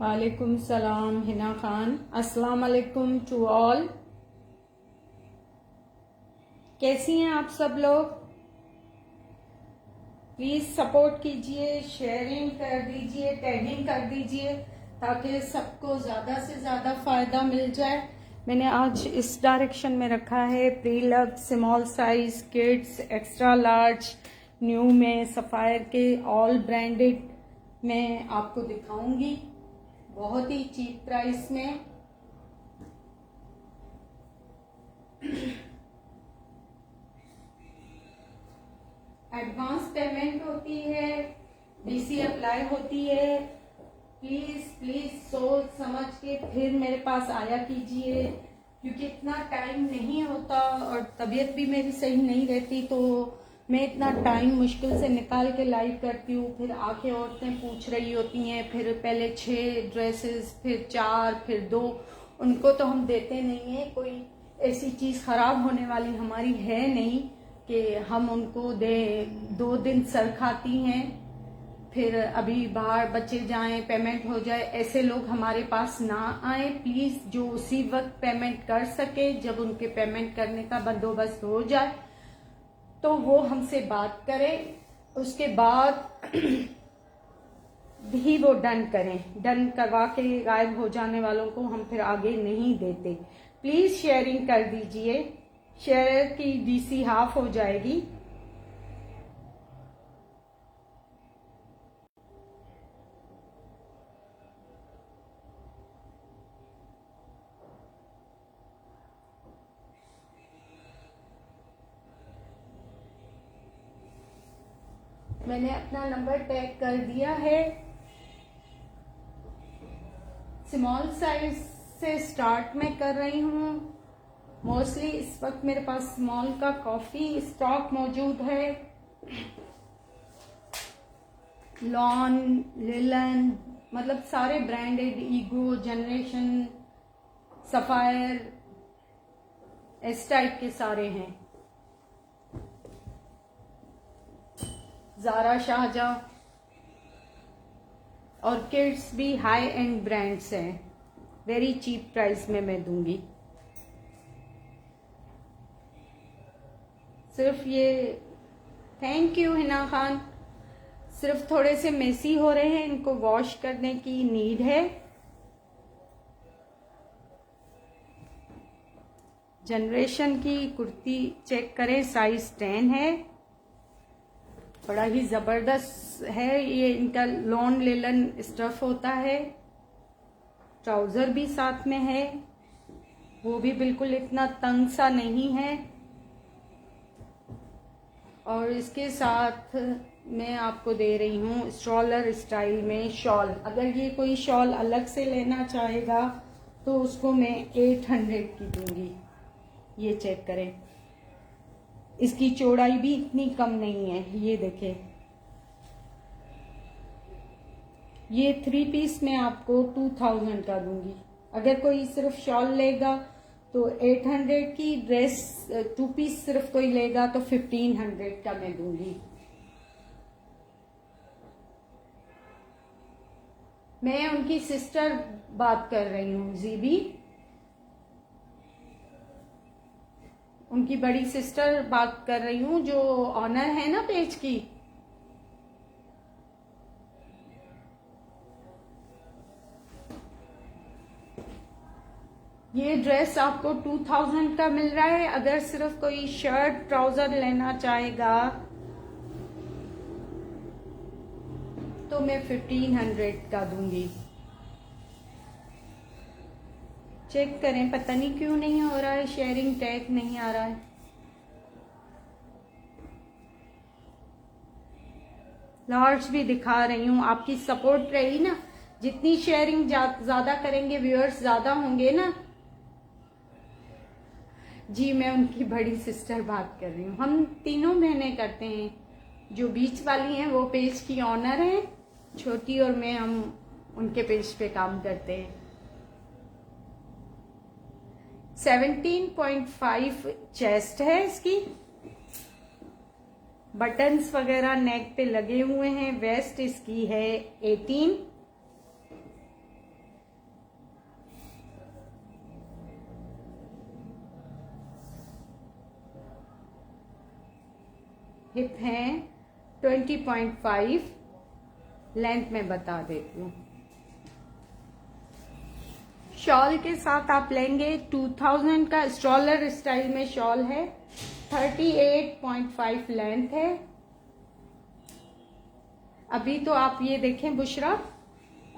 वालेकुम सलाम हिना खान। अस्सलाम वालेकुम टू ऑल। कैसी हैं आप सब लोग? प्लीज सपोर्ट कीजिए, शेयरिंग कर दीजिए, टैगिंग कर दीजिए ताकि सबको ज्यादा से ज्यादा फायदा मिल जाए। मैंने आज इस डायरेक्शन में रखा है pre love, small size, kids, extra large, new में, सफायर के ऑल ब्रांडेड मैं आपको दिखाऊंगी बहुत ही चीप प्राइस में। एडवांस पेमेंट होती है, डीसी अप्लाई होती है। प्लीज प्लीज सोच समझ के फिर मेरे पास आया कीजिए, क्योंकि इतना टाइम नहीं होता और तबीयत भी मेरी सही नहीं रहती, तो मैं इतना टाइम मुश्किल से निकाल के लाइव करती हूँ। फिर आके औरतें पूछ रही होती हैं, फिर पहले 6 ड्रेसेस, फिर 4, फिर 2, उनको तो हम देते नहीं है। कोई ऐसी चीज खराब होने वाली हमारी है नहीं कि हम उनको दे। 2 दिन सर खाती हैं, फिर अभी बाहर बच्चे जाएं, पेमेंट हो जाए, ऐसे लोग हमारे पास ना आए प्लीज। जो उसी वक्त पेमेंट कर सके, जब उनके पेमेंट करने का बंदोबस्त हो जाए तो वो हमसे बात करें, उसके बाद भी वो डन करें। डन करवा के गायब हो जाने वालों को हम फिर आगे नहीं देते। प्लीज शेयरिंग कर दीजिए, शेयर की डीसी हाफ हो जाएगी। मैंने अपना नंबर टैग कर दिया है। स्मॉल साइज से स्टार्ट में कर रही हूँ। मोस्टली इस वक्त मेरे पास स्मॉल का काफी स्टॉक मौजूद है। लॉन, लिलन, मतलब सारे ब्रांडेड, ईगो, जनरेशन, सफायर, इस टाइप के सारे हैं। ज़ारा, शाहजहां और किड्स भी हाई एंड ब्रांड्स हैं। वेरी चीप प्राइस में मैं दूंगी। सिर्फ ये, थैंक यू हिना खान। सिर्फ थोड़े से मेसी हो रहे हैं, इनको वॉश करने की नीड है। जनरेशन की कुर्ती चेक करें, साइज 10 है, बड़ा ही जबरदस्त है। ये इनका लॉन लेलन स्टफ होता है। ट्राउजर भी साथ में है, वो भी बिल्कुल इतना तंग सा नहीं है। और इसके साथ मैं आपको दे रही हूँ स्ट्रॉलर स्टाइल में शॉल। अगर ये कोई शॉल अलग से लेना चाहेगा तो उसको मैं 800 की दूंगी। ये चेक करें, इसकी चौड़ाई भी इतनी कम नहीं है। ये देखें, ये 3 पीस मैं आपको 2000 का दूंगी। अगर कोई सिर्फ शॉल लेगा तो 800 की, ड्रेस 2 पीस सिर्फ कोई लेगा तो 1500 का मैं दूंगी। मैं उनकी सिस्टर बात कर रही हूँ, जीबी, उनकी बड़ी सिस्टर बात कर रही हूँ, जो ऑनर है ना पेज की। ये ड्रेस आपको 2000 का मिल रहा है। अगर सिर्फ कोई शर्ट ट्राउजर लेना चाहेगा तो मैं 1500 का दूंगी। चेक करें, पता नहीं क्यों नहीं हो रहा है, शेयरिंग टैग नहीं आ रहा है। लार्ज भी दिखा रही हूँ, आपकी सपोर्ट रही ना, जितनी शेयरिंग ज्यादा करेंगे व्यूअर्स ज्यादा होंगे ना। जी मैं उनकी बड़ी सिस्टर बात कर रही हूँ। हम तीनों बहनें करते हैं, जो बीच वाली हैं वो पेज की ऑनर है, छोटी और मैं, हम उनके पेज पे काम करते हैं। 17.5 चेस्ट है इसकी, बटन्स वगैरह नेक पे लगे हुए हैं। वेस्ट इसकी है 18, हिप है 20.5, लेंथ में बता देती हूँ। शॉल के साथ आप लेंगे 2000 का, स्ट्रॉलर स्टाइल में शॉल है, 38.5 लेंथ है। अभी तो आप ये देखें बुशरा,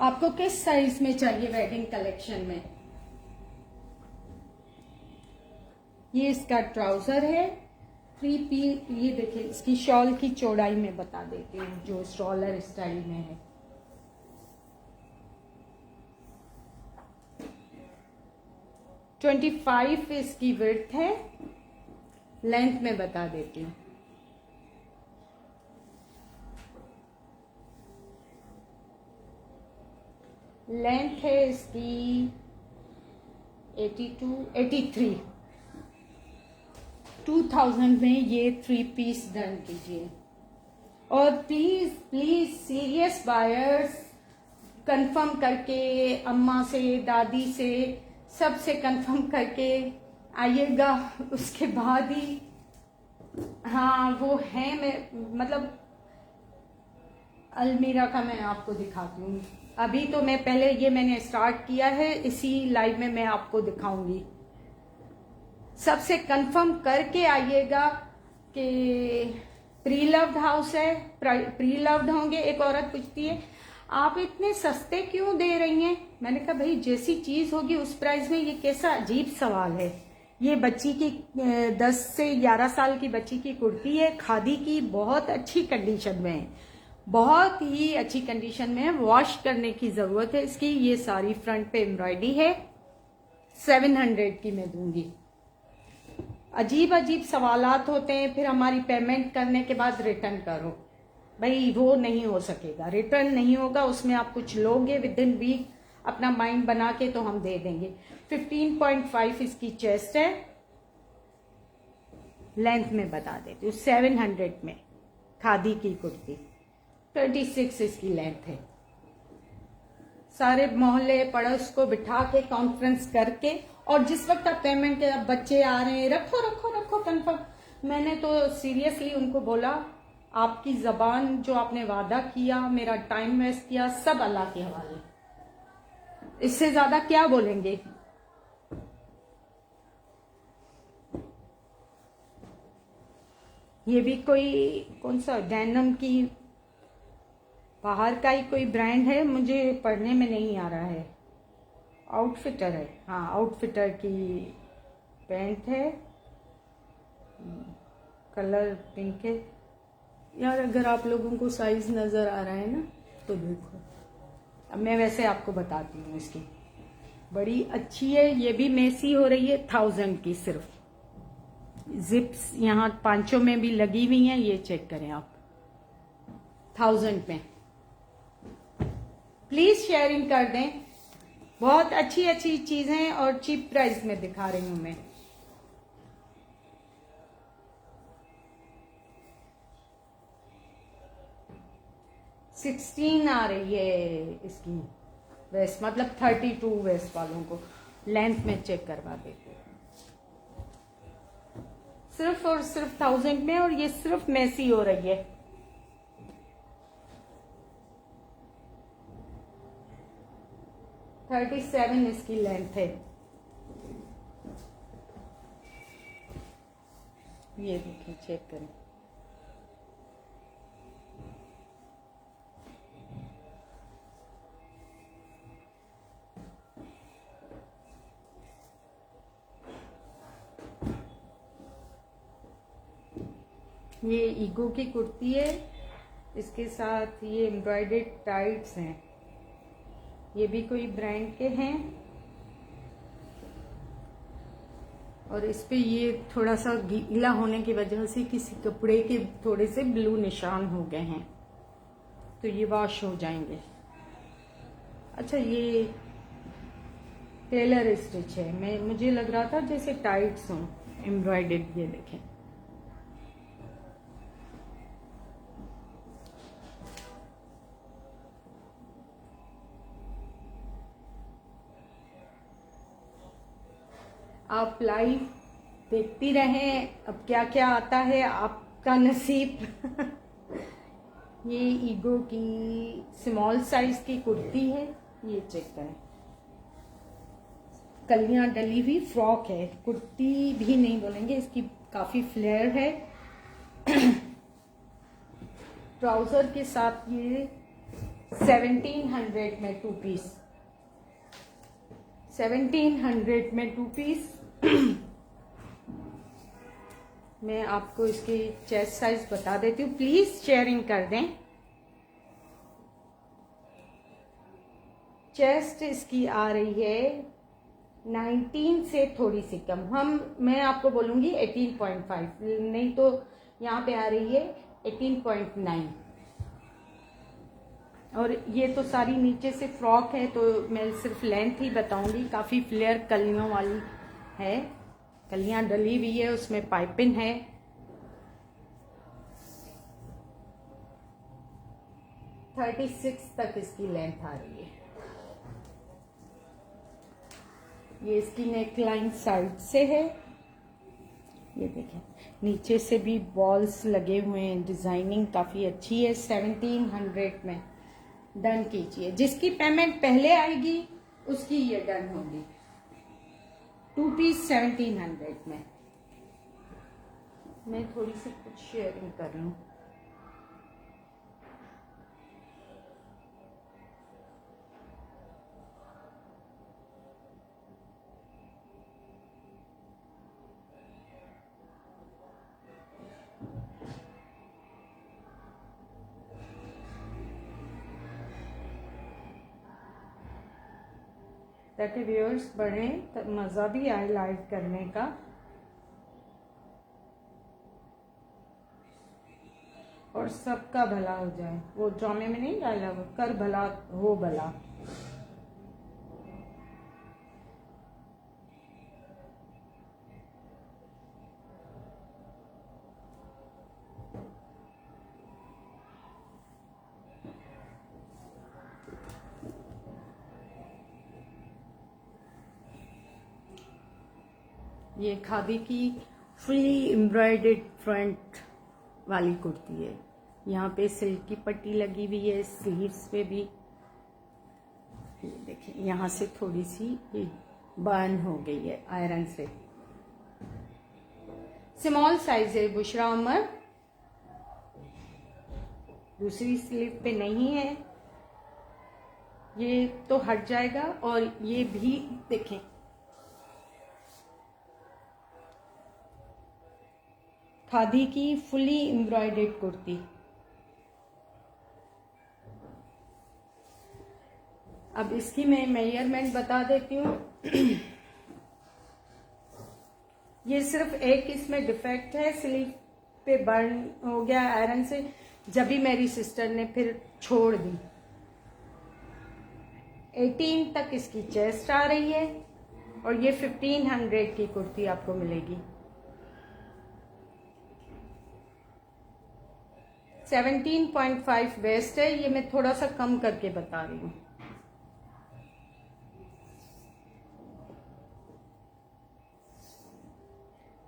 आपको किस साइज में चाहिए वेडिंग कलेक्शन में। ये इसका ट्राउजर है 3 पीस। ये देखिए इसकी शॉल की चौड़ाई में बता देती हूँ, जो स्ट्रॉलर स्टाइल में है। है 25 इसकी विड्थ है, लेंथ में बता देती हूँ। लेंथ है इसकी 82, 83। 2000 में ये 3 पीस डन कीजिए। और please please serious buyers confirm करके, अम्मा से, दादी से, सबसे कंफर्म करके आइएगा, उसके बाद ही। हाँ वो है, मैं मतलब अलमीरा का मैं आपको दिखाती हूँ। अभी तो मैं पहले ये मैंने स्टार्ट किया है, इसी लाइव में मैं आपको दिखाऊंगी। सबसे कंफर्म करके आइएगा कि प्री लव्ड हाउस है, प्री लव्ड होंगे। एक औरत पूछती है आप इतने सस्ते क्यों दे रही हैं। मैंने कहा भाई जैसी चीज होगी उस प्राइस में। ये कैसा अजीब सवाल है। ये बच्ची की 10 से 11 साल की बच्ची की कुर्ती है, खादी की, बहुत अच्छी कंडीशन में है, बहुत ही अच्छी कंडीशन में है, वॉश करने की जरूरत है इसकी। ये सारी फ्रंट पे एम्ब्रॉयडरी है, 700 की मैं दूंगी। अजीब अजीब सवालात होते हैं, फिर हमारी पेमेंट करने के बाद रिटर्न करो, भाई वो नहीं हो सकेगा, रिटर्न नहीं होगा। उसमें आप कुछ लोगे विद इन वीक, अपना माइंड बना के तो हम दे देंगे। 15.5 इसकी चेस्ट है, लेंथ में बता देती हूँ 700 में, खादी की कुर्ती। 26 इसकी लेंथ है। सारे मोहल्ले पड़ोस को बिठा के कॉन्फ्रेंस करके, और जिस वक्त आप पेमेंट के बच्चे आ रहे हैं रखो रखो रखो कंफर्म। मैंने तो सीरियसली उनको बोला आपकी जबान, जो आपने वादा किया, मेरा टाइम वेस्ट किया, सब अल्लाह के हवाले, इससे ज्यादा क्या बोलेंगे। ये भी कोई कौन सा डेनिम की बाहर का ही कोई ब्रांड है, मुझे पढ़ने में नहीं आ रहा है। आउटफिटर है, हाँ आउटफिटर की पैंट है, कलर पिंक है। यार अगर आप लोगों को साइज नजर आ रहा है ना तो देखो, अब मैं वैसे आपको बताती हूँ। इसकी बड़ी अच्छी है, ये भी मेसी हो रही है, 1000 की सिर्फ। जिप्स यहाँ पांचों में भी लगी हुई हैं, ये चेक करें आप 1000 में। प्लीज शेयरिंग कर दें, बहुत अच्छी अच्छी चीजें और चीप प्राइस में दिखा रही हूं मैं। सिक्सटीन आ रही है इसकी वेस्ट, मतलब 32 वेस्ट वालों को लेंथ में चेक करवा देती हूँ। सिर्फ और सिर्फ 1000 में, और ये सिर्फ मैसी हो रही है। है 37 इसकी लेंथ है। ये देखिए, चेक करें। ये ईगो की कुर्ती है, इसके साथ ये एम्ब्रॉयडर्ड टाइट्स हैं। ये भी कोई ब्रांड के हैं, और इस पे ये थोड़ा सा गीला होने की वजह से किसी कपड़े के थोड़े से ब्लू निशान हो गए हैं, तो ये वॉश हो जाएंगे। अच्छा, ये टेलर स्टिच है, मुझे लग रहा था जैसे टाइट्स हों एम्ब्रॉयडर्ड। ये देखें, आप लाइव देखती रहें, अब क्या क्या आता है आपका नसीब। ये ईगो की स्मॉल साइज की कुर्ती है, ये चेक करें। कलियां डली हुई फ्रॉक है, कुर्ती भी नहीं बोलेंगे, इसकी काफी फ्लेयर है। ट्राउजर के साथ ये 1700 में 2 पीस, 1700 में 2 पीस। मैं आपको इसकी चेस्ट साइज बता देती हूँ, प्लीज शेयरिंग कर दें। चेस्ट इसकी आ रही है 19 से थोड़ी सी कम, मैं आपको बोलूंगी 18.5, नहीं तो यहाँ पे आ रही है 18.9। और ये तो सारी नीचे से फ्रॉक है, तो मैं सिर्फ लेंथ ही बताऊंगी। काफी फ्लेयर कलियों वाली है, कलियां डली हुई है, उसमें पाइपिंग है। है 36 तक इसकी लेंथ आ रही है। ये इसकी नेकलाइन साइड से है, ये देखें, नीचे से भी बॉल्स लगे हुए हैं, डिजाइनिंग काफी अच्छी है। 1700 में डन कीजिए, जिसकी पेमेंट पहले आएगी उसकी ये डन होगी। 2 पीस 1700 में। मैं थोड़ी सी कुछ शेयरिंग कर लूं। ताकि व्यूअर्स बढ़े, मजा भी आए लाइव करने का। और सबका भला हो जाए, वो ड्रामे में नहीं डाला, वो कर भला हो भला। ये खादी की फुली एम्ब्रॉयडर्ड फ्रंट वाली कुर्ती है, यहाँ पे सिल्क की पट्टी लगी हुई है, स्लीव्स पे भी। ये देखिए, यहाँ से थोड़ी सी बर्न हो गई है आयरन से। स्मॉल साइज है बुशरा उमर, दूसरी स्लीव पे नहीं है, ये तो हट जाएगा। और ये भी देखें, खादी की फुली एम्ब्रॉयडर्ड कुर्ती। अब इसकी मैं मेजरमेंट बता देती हूँ। ये सिर्फ एक इसमें डिफेक्ट है, स्लीव पे बर्न हो गया आयरन से, जब भी मेरी सिस्टर ने फिर छोड़ दी। 18 तक इसकी चेस्ट आ रही है और ये 1500 की कुर्ती आपको मिलेगी। 17.5 वेस्ट है, ये मैं थोड़ा सा कम करके बता रही हूँ।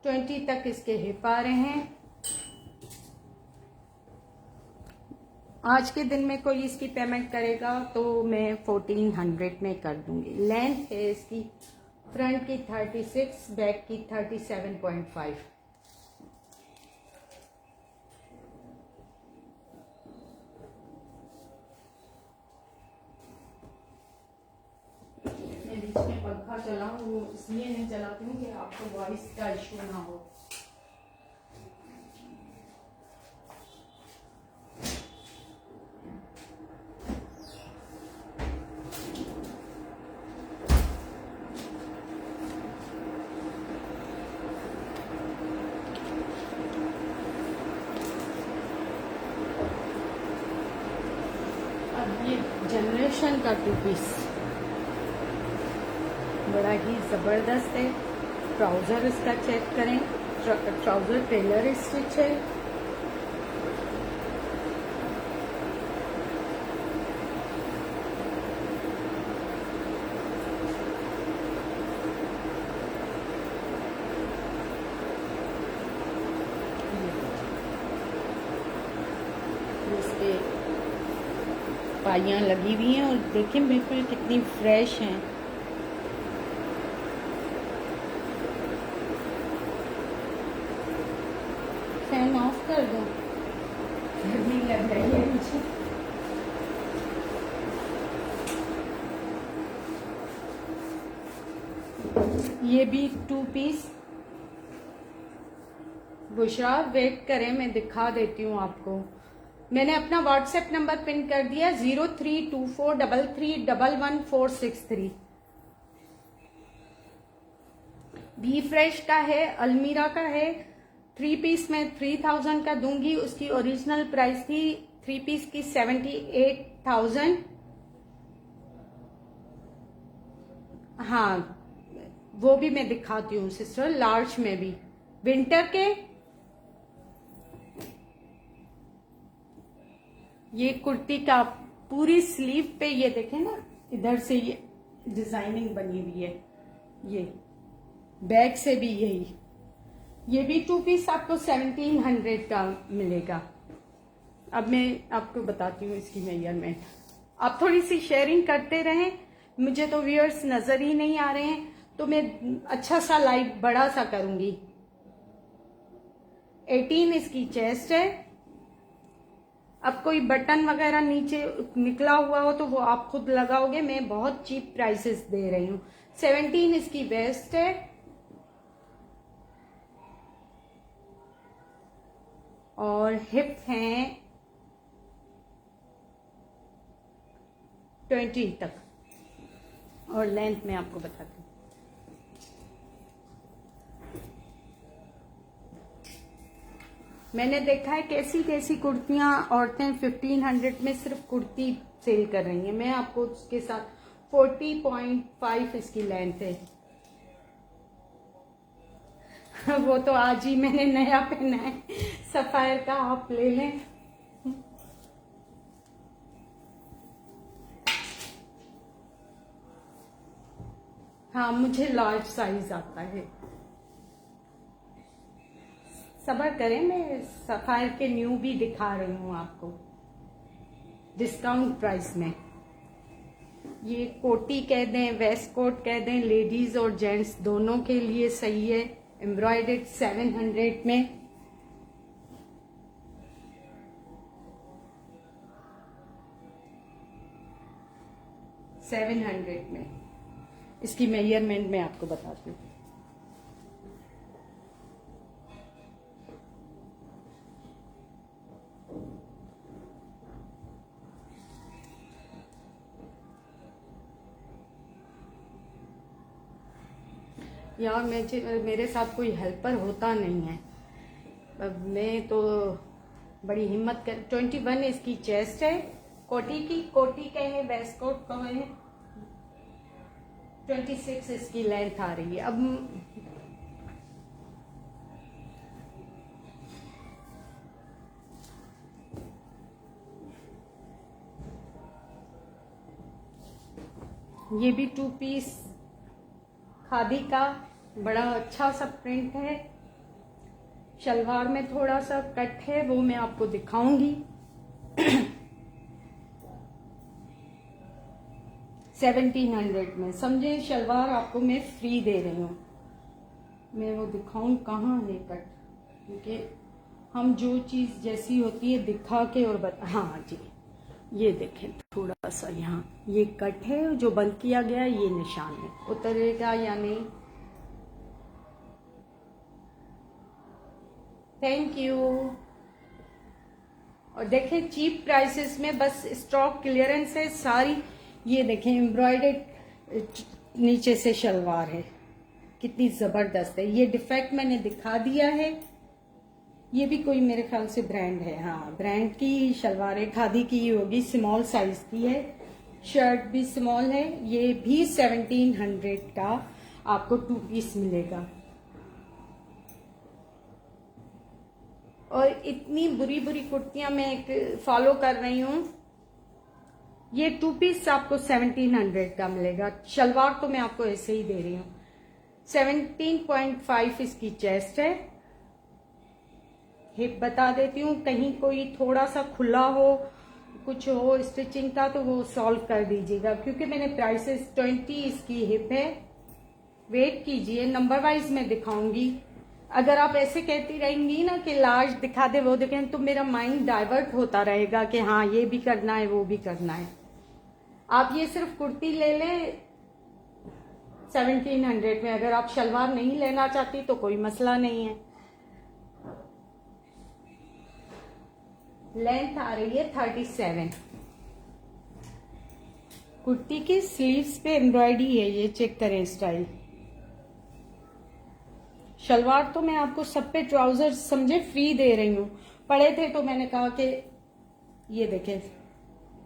ट्वेंटी तक इसके हिप आ रहे हैं। आज के दिन में कोई इसकी पेमेंट करेगा तो मैं 1400 में कर दूंगी। लेंथ है इसकी फ्रंट की 36, बैक की 37.5। मैं बीच में पंखा चलाऊं वो इसलिए नहीं चलाती हूँ कि आपको वॉइस का इशू ना हो। अब ये जनरेशन का 2 पीस बड़ा ही ज़बरदस्त है। ट्राउज़र इसका चेक करें, ट्राउज़र टेलर स्टिच है। इसके पाइयाँ लगी हुई हैं और देखें बिल्कुल कितनी फ्रेश हैं। फैन ऑफ कर दो, गर्मी लग रही है मुझे। ये भी 2 पीस। बुशरा वेट करें, मैं दिखा देती हूँ आपको। मैंने अपना व्हाट्सएप नंबर पिन कर दिया 032433111463। बी फ्रेश का है, अलमीरा का है। 3 पीस में 3000 का दूंगी। उसकी ओरिजिनल प्राइस थी 3 पीस की 78,000। हाँ, वो भी मैं दिखाती हूँ सिस्टर, लार्ज में भी विंटर के। ये कुर्ती का पूरी स्लीव पे ये देखें ना, इधर से ये डिजाइनिंग बनी हुई है, ये बैक से भी यही। ये भी 2 पीस आपको 1700 का मिलेगा। अब मैं आपको बताती हूँ इसकी मेजरमेंट। आप थोड़ी सी शेयरिंग करते रहें, मुझे तो व्यूअर्स नजर ही नहीं आ रहे हैं, तो मैं अच्छा सा लाइव बड़ा सा करूंगी। 18 इसकी चेस्ट है। अब कोई बटन वगैरह नीचे निकला हुआ हो तो वो आप खुद लगाओगे, मैं बहुत चीप प्राइसेस दे रही हूँ। 17 इसकी वेस्ट है और हिप हैं 20 तक, और लेंथ में आपको बताती हूँ। मैंने देखा है कैसी कैसी कुर्तियां औरतें 1500 में सिर्फ कुर्ती सेल कर रही हैं। मैं आपको उसके साथ 40.5 इसकी लेंथ है। वो तो आज ही मैंने नया पहना है, सफायर का, आप ले लें। हाँ, मुझे लार्ज साइज आता है। सब्र करें, मैं सफायर के न्यू भी दिखा रही हूँ आपको डिस्काउंट प्राइस में। ये कोटी कह दें, वेस्ट कोट कह दें, लेडीज और जेंट्स दोनों के लिए सही है। एम्ब्रॉयडर्ड 700 में। इसकी मेजरमेंट मैं आपको बताती हूँ। यार मेरे साथ कोई हेल्पर होता नहीं है। अब मैं तो बड़ी हिम्मत कर 21 इसकी चेस्ट है, कोटी कहे वेस्ट कोट कहे, 26 इसकी लेंथ आ रही है। अब ये भी 2 पीस खादी का बड़ा अच्छा सा प्रिंट है। शलवार में थोड़ा सा कट है, वो मैं आपको दिखाऊंगी। 1700 में, समझे, शलवार आपको मैं फ्री दे रही हूँ। मैं वो दिखाऊं कहाँ है कट, क्योंकि हम जो चीज़ जैसी होती है दिखा के और हाँ जी, ये देखें थोड़ा सा यहाँ ये कट है जो बंद किया गया है, ये निशान है, उतरेगा या नहीं। Thank you. और देखें चीप प्राइसेस में, बस स्टॉक क्लियरेंस है सारी। ये देखें एम्ब्रॉयडर्ड नीचे से शलवार है, कितनी जबरदस्त है। ये डिफेक्ट मैंने दिखा दिया है। ये भी कोई मेरे ख्याल से ब्रांड है, हाँ ब्रांड की शलवार है, खादी की होगी, स्मॉल साइज की है, शर्ट भी स्मॉल है। ये भी 1700 का आपको 2 पीस मिलेगा। और इतनी बुरी बुरी कुर्तियां मैं एक फॉलो कर रही हूँ। ये 2 पीस आपको 1700 का मिलेगा। शलवार तो मैं आपको ऐसे ही दे रही हूँ। 17.5 इसकी चेस्ट है। हिप बता देती हूँ, कहीं कोई थोड़ा सा खुला हो, कुछ हो स्टिचिंग का, तो वो सॉल्व कर दीजिएगा, क्योंकि मैंने प्राइसेस 20 इसकी हिप है। वेट कीजिए, नंबर वाइज मैं दिखाऊंगी। अगर आप ऐसे कहती रहेंगी ना कि लार्ज दिखा दे वो देखें, तो मेरा माइंड डाइवर्ट होता रहेगा कि हाँ ये भी करना है वो भी करना है। आप ये सिर्फ कुर्ती ले लें 1700 में। अगर आप शलवार नहीं लेना चाहती तो कोई मसला नहीं है। लेंथ आ रही है 37। कुर्ती की स्लीव्स पे एम्ब्रॉयडरी है, ये चेक करें स्टाइल। शलवार तो मैं आपको सब पे ट्राउजर समझे फ्री दे रही हूँ। पड़े थे तो मैंने कहा कि ये देखें,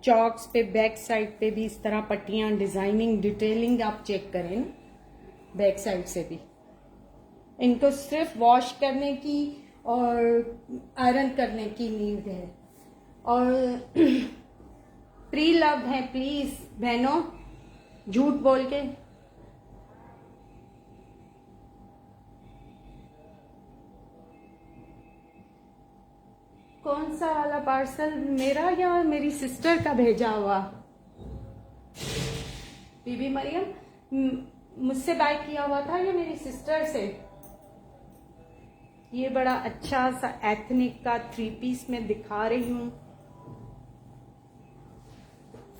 चॉक्स पे बैक साइड पे भी इस तरह पट्टियां, डिजाइनिंग, डिटेलिंग आप चेक करें ना, बैक साइड से भी। इनको सिर्फ वॉश करने की और आयरन करने की नीड है। और प्री लव है, प्लीज बहनों, झूठ बोल के। कौन सा वाला पार्सल, मेरा या मेरी सिस्टर का भेजा हुआ? बीबी मरियम मुझसे बाय किया हुआ था या मेरी सिस्टर से? ये बड़ा अच्छा सा एथनिक का 3 पीस में दिखा रही हूँ,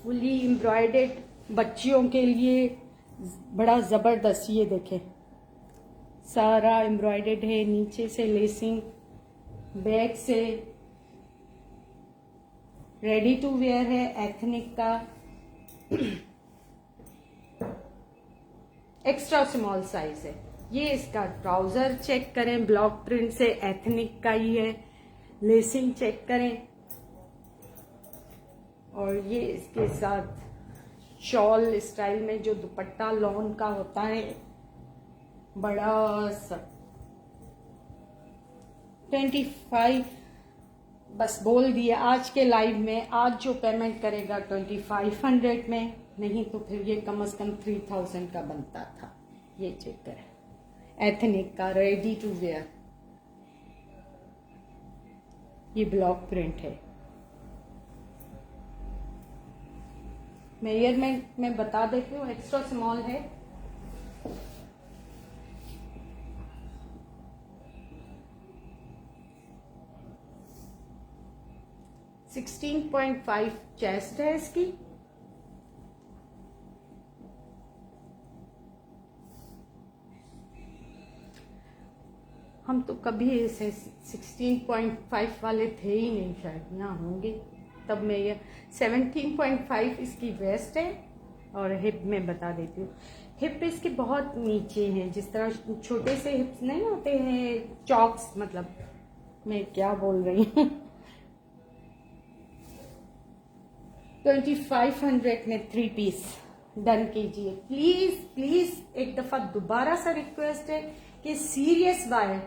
फुली एम्ब्रॉयडर्ड, बच्चियों के लिए बड़ा जबरदस्त। ये देखें सारा एम्ब्रॉयडर्ड है, नीचे से लेसिंग, बैक से रेडी टू वेयर है, एथनिक का। एक्स्ट्रा स्मॉल साइज है। ये इसका ट्राउजर चेक करें, ब्लॉक प्रिंट से एथनिक का ही है, लेसिंग चेक करें। और ये इसके साथ शॉल स्टाइल में जो दुपट्टा लॉन का होता है, बड़ा सा 25 बस बोल दिया आज के लाइव में। आज जो पेमेंट करेगा 2500 में, नहीं तो फिर ये कम से कम 3000 का बनता था। ये चेक करें, एथनिक का रेडी टू वेयर, ये ब्लॉक प्रिंट है। मेजरमेंट में बता देती हूँ, एक्स्ट्रा स्मॉल है। (16.5) चेस्ट है इसकी। हम तो कभी ऐसे 16.5 वाले थे ही नहीं, शायद ना होंगे तब। मैं ये 17.5 इसकी वेस्ट है। और हिप में बता देती हूँ, हिप इसके बहुत नीचे हैं, जिस तरह छोटे से हिप्स नहीं होते हैं, चॉक्स, मतलब मैं क्या बोल रही हूँ। 2500 में 3 पीस डन कीजिए प्लीज प्लीज। एक दफा दोबारा सा रिक्वेस्ट है कि सीरियस बाय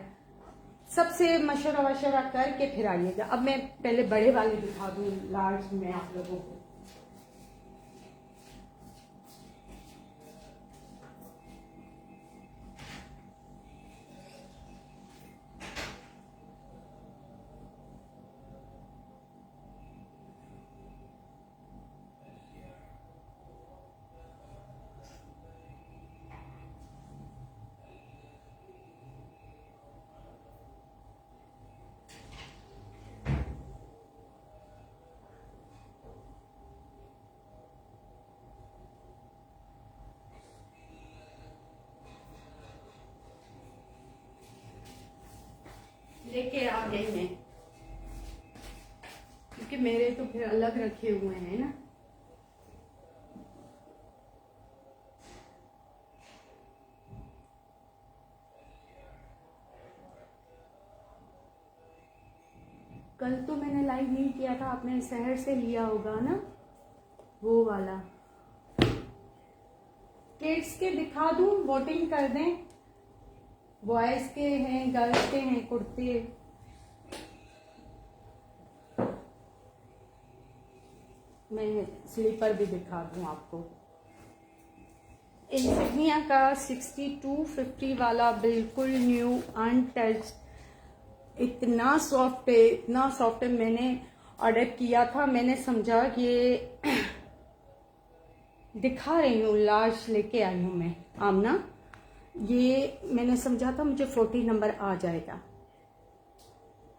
सबसे मशवरा वशवरा करके फिर आइएगा। अब मैं पहले बड़े वाले दिखा दूँ लार्ज में आप लोगों को। लेके आ गई मैं, क्योंकि मेरे तो फिर अलग रखे हुए हैं ना। कल तो मैंने लाइव नहीं किया था, आपने शहर से लिया होगा ना वो वाला। किड्स के दिखा दूं, वोटिंग कर दें। बॉयज के हैं, गर्ल्स के हैं कुर्ते। मैं स्लीपर भी दिखा दूं आपको। इंसिग्निया का 6250 वाला बिल्कुल न्यू अनटच्ड, इतना सॉफ्ट है, इतना सॉफ्ट है। मैंने ऑर्डर किया था, मैंने समझा कि दिखा रही हूँ, लार्ज लेके आई हूँ मैं आमना। ये मैंने समझा था मुझे 40 नंबर आ जाएगा।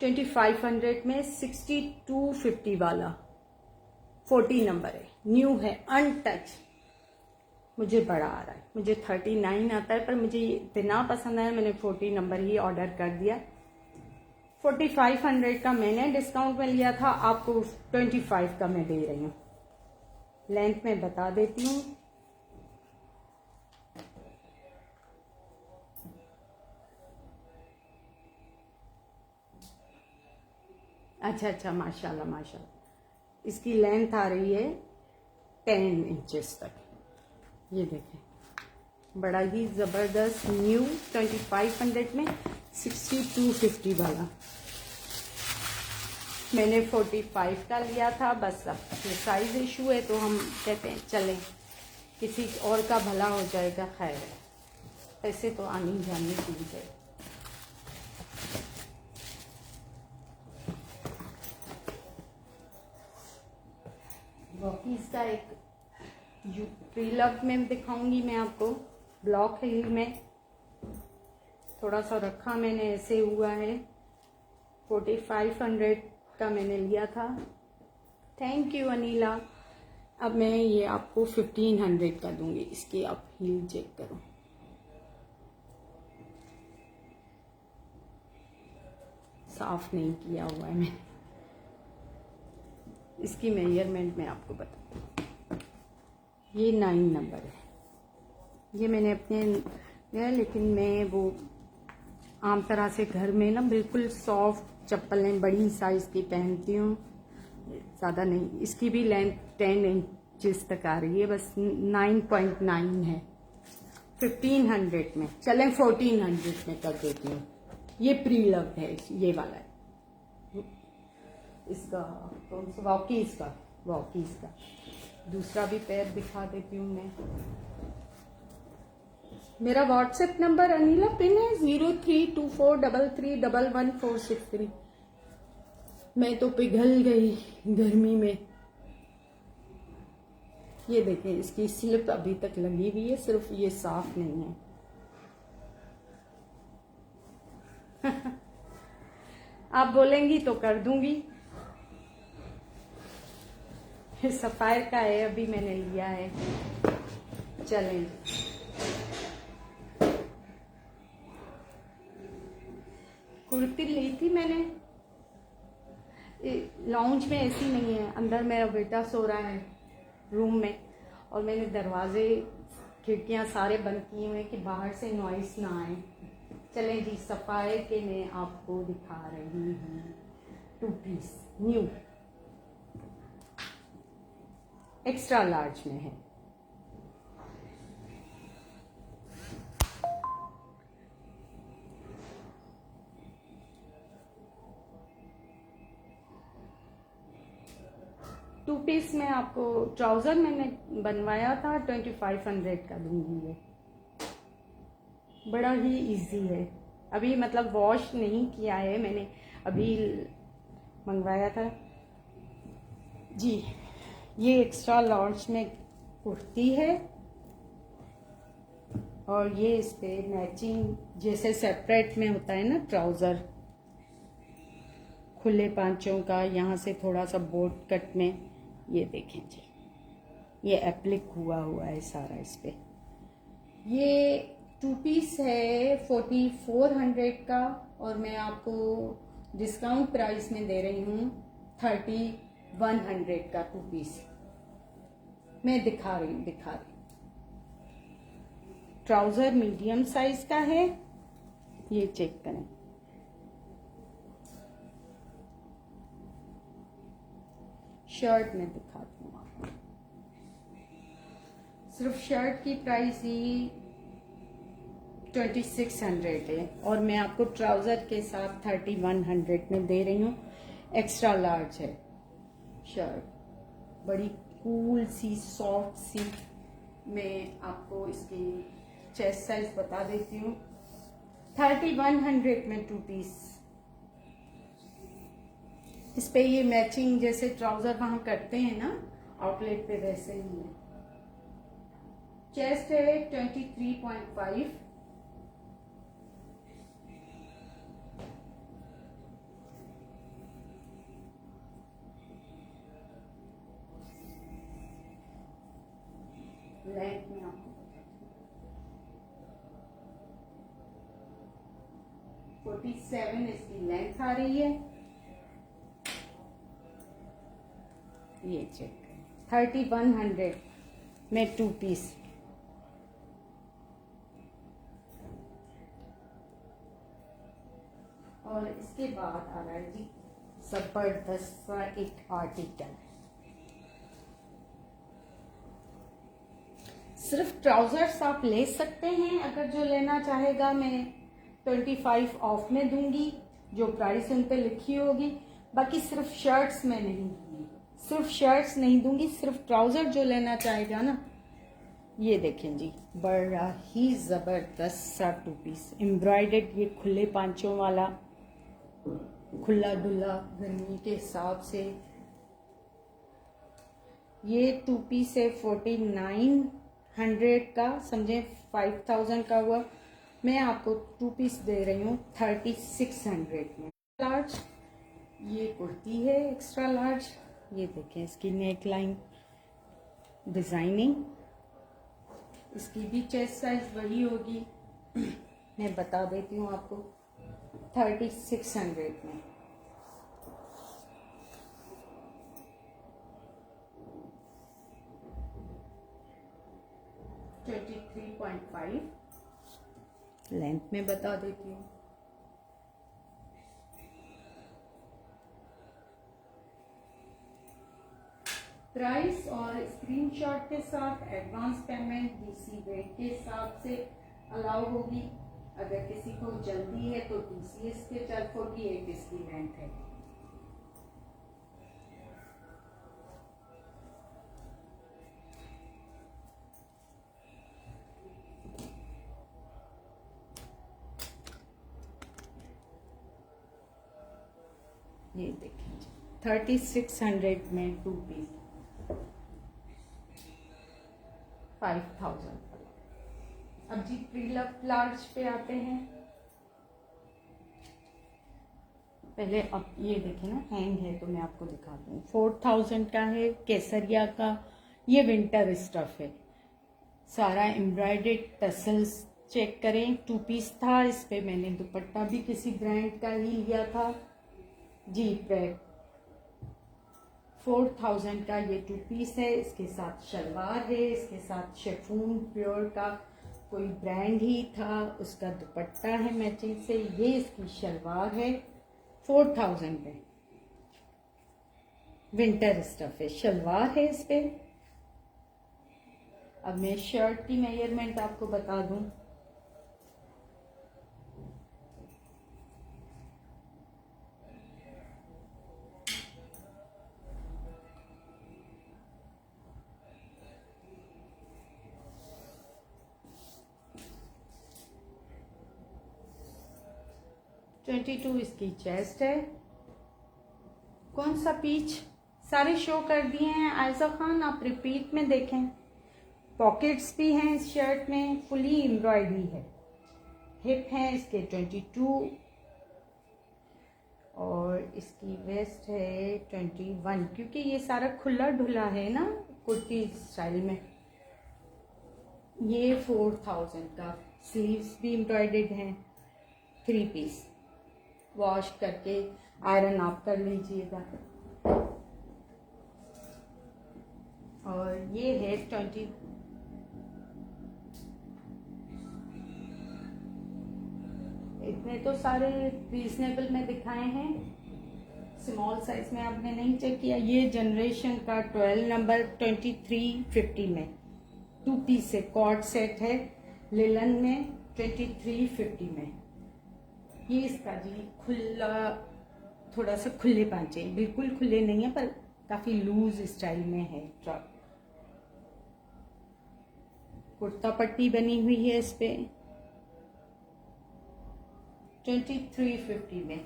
2500 में 6250 वाला 40 नंबर है, न्यू है, अनटच। मुझे बड़ा आ रहा है, मुझे 39 आता है, पर मुझे इतना पसंद आया मैंने 40 नंबर ही ऑर्डर कर दिया। 4500 का मैंने डिस्काउंट में लिया था, आपको 25 का मैं दे रही हूँ। लेंथ में बता देती हूँ। अच्छा, माशाल्लाह माशाल्लाह। इसकी लेंथ आ रही है 10 इंचेस तक। ये देखें, बड़ा ही जबरदस्त न्यू 2500 में 6250 वाला। मैंने 45 का लिया था, बस अब ये साइज इशू है तो हम कहते हैं चलें, किसी और का भला हो जाएगा। खैर है, पैसे तो आनी जानी चीज है। वॉकीज का एक प्रीलव में दिखाऊंगी मैं आपको। ब्लॉक हिल में थोड़ा सा रखा मैंने, ऐसे हुआ है। 4500 का मैंने लिया था। Thank you Anila. अब मैं ये आपको 1500 का दूंगी। इसकी आप हील चेक करो, साफ नहीं किया हुआ है मैं। इसकी मेजरमेंट मैं आपको बताती हूँ। ये 9 नंबर है। ये मैंने अपने लिया, लेकिन मैं वो आम तरह से घर में ना बिल्कुल सॉफ्ट चप्पलें बड़ी साइज की पहनती हूँ, ज़्यादा नहीं। इसकी भी लेंथ 10 इंचेस तक आ रही है, बस 9.9 है। 1500 में, चलें 1400 में कर देती हूँ। ये प्री लव है, ये वाला है। इसका कौन सा, वॉकीज का दूसरा भी पैर दिखा देती हूँ मैं। मेरा व्हाट्सएप नंबर अनिला पिन है 032433111463। मैं तो पिघल गई गर्मी में। ये देखें, इसकी स्लिप अभी तक लगी हुई है, सिर्फ ये साफ नहीं है। आप बोलेंगी तो कर दूंगी। सफायर का है, अभी मैंने लिया है। चलें, कुर्ती ली थी मैंने। लॉन्च में एसी नहीं है, अंदर मेरा बेटा सो रहा है रूम में, और मैंने दरवाजे खिड़कियां सारे बंद किए हुए हैं कि बाहर से नॉइस ना आए। चलें जी, सफाई के मैं आपको दिखा रही हूँ 2 पीस न्यू एक्स्ट्रा लार्ज में है। टू पीस में आपको ट्राउजर मैंने बनवाया था 2500 का दूंगी। ये बड़ा ही इजी है। अभी मतलब वॉश नहीं किया है मैंने, अभी मंगवाया था जी। ये एक्स्ट्रा लार्ज में कुर्ती है और ये इस पे मैचिंग जैसे सेपरेट में होता है ना ट्राउजर, खुले पांचों का, यहाँ से थोड़ा सा बोट कट में। ये देखें जी, ये एप्लिक हुआ है सारा इस पे। ये 2 पीस है 4400 का और मैं आपको डिस्काउंट प्राइस में दे रही हूँ 3100 का 2 पीस मैं दिखा रही हूँ। ट्राउजर मीडियम साइज का है, ये चेक करें। शर्ट में दिखाती हूँ आपको। सिर्फ शर्ट की प्राइस ही 2600 है और मैं आपको ट्राउजर के साथ 3100 में दे रही हूँ। एक्स्ट्रा लार्ज है शर्ट, बड़ी कूल सी सॉफ्ट सी। मैं आपको इसकी चेस्ट साइज बता देती हूँ 3100 में 2 पीस। इस पे ये मैचिंग जैसे ट्राउजर वहां करते हैं ना आउटलेट पे, वैसे ही है। चेस्ट है 23.5, लेंथ में आपको 47 इसकी लेंथ आ रही है। ये चेक 3100 में 2 पीस। और इसके बाद आ रहा है जी जबरदस्त सा एक आर्टिकल। सिर्फ ट्राउजर्स आप ले सकते हैं, अगर जो लेना चाहेगा मैं 25 ऑफ में दूंगी, जो प्राइस उन पे लिखी होगी। बाकी सिर्फ शर्ट्स में नहीं दूंगी, सिर्फ शर्ट्स नहीं दूंगी, सिर्फ ट्राउजर जो लेना चाहेगा ना। ये देखें जी, बड़ा ही जबरदस्त सा 2 पीस एम्ब्रॉयडर्ड, ये खुले पांचों वाला, खुला डुल्ला गर्मी के हिसाब से। ये 2 पीस है 4900 का, समझे 5000 का हुआ। मैं आपको 2 पीस दे रही हूँ 3600 में। लार्ज ये कुर्ती है एक्स्ट्रा लार्ज। ये देखें इसकी नेक लाइन डिजाइनिंग, इसकी भी चेस्ट साइज वही होगी। मैं बता देती हूँ आपको 3600 में। लेंथ में बता देती हूँ। प्राइस और स्क्रीनशॉट के साथ एडवांस पेमेंट डीसी रेट के हिसाब से अलाउ होगी। अगर किसी को जल्दी है तो टीसीएस के तरफ होगी, एक इसकी लेंथ है। ये देखिए 3600 में 2 पीस 5000। अब जी प्रीलव लार्ज पे आते हैं। पहले अब ये देखें ना, हैंग है तो मैं आपको दिखाती हूँ। 4000 का है, केसरिया का। ये विंटर स्टफ है, सारा एम्ब्रॉयडर्ड टसल्स चेक करें। 2 पीस था, इस पे मैंने दुपट्टा भी किसी ब्रांड का ही लिया था जी। पैक 4000 का ये 2 पीस है। इसके साथ शलवार है, इसके साथ शिफॉन प्योर का कोई ब्रांड ही था, उसका दुपट्टा है मैचिंग से। ये इसकी शलवार है 4000 पे, विंटर स्टफ है, शलवार है इस पे। अब मैं शर्ट की मेजरमेंट आपको बता दूं। ट्वेंटी 22 इसकी चेस्ट है। कौन सा पीच, सारे शो कर दिए हैं आयजा खान, आप रिपीट में देखें। पॉकेट्स भी हैं इस शर्ट में, फुली एम्ब्रॉयडरी है। हिप है इसके 22 और इसकी वेस्ट है 21, क्योंकि ये सारा खुला ढुला है ना कुर्ती स्टाइल में। ये 4000 का, स्लीव्स भी एम्ब्रॉयडर्ड हैं। 3 पीस, वॉश करके आयरन आप कर लीजिएगा। और ये है 20, इतने तो सारे रीजनेबल में दिखाए हैं, स्मॉल साइज में आपने नहीं चेक किया। ये जनरेशन का 12 नंबर 2350 में 2 पीस है, कॉर्ड सेट है लिलन में 2350 में। ये इसका जी खुला, थोड़ा सा खुले पांचे, बिल्कुल खुले नहीं है पर काफी लूज स्टाइल में है। कुर्ता पट्टी बनी हुई है इस पे 2350 में।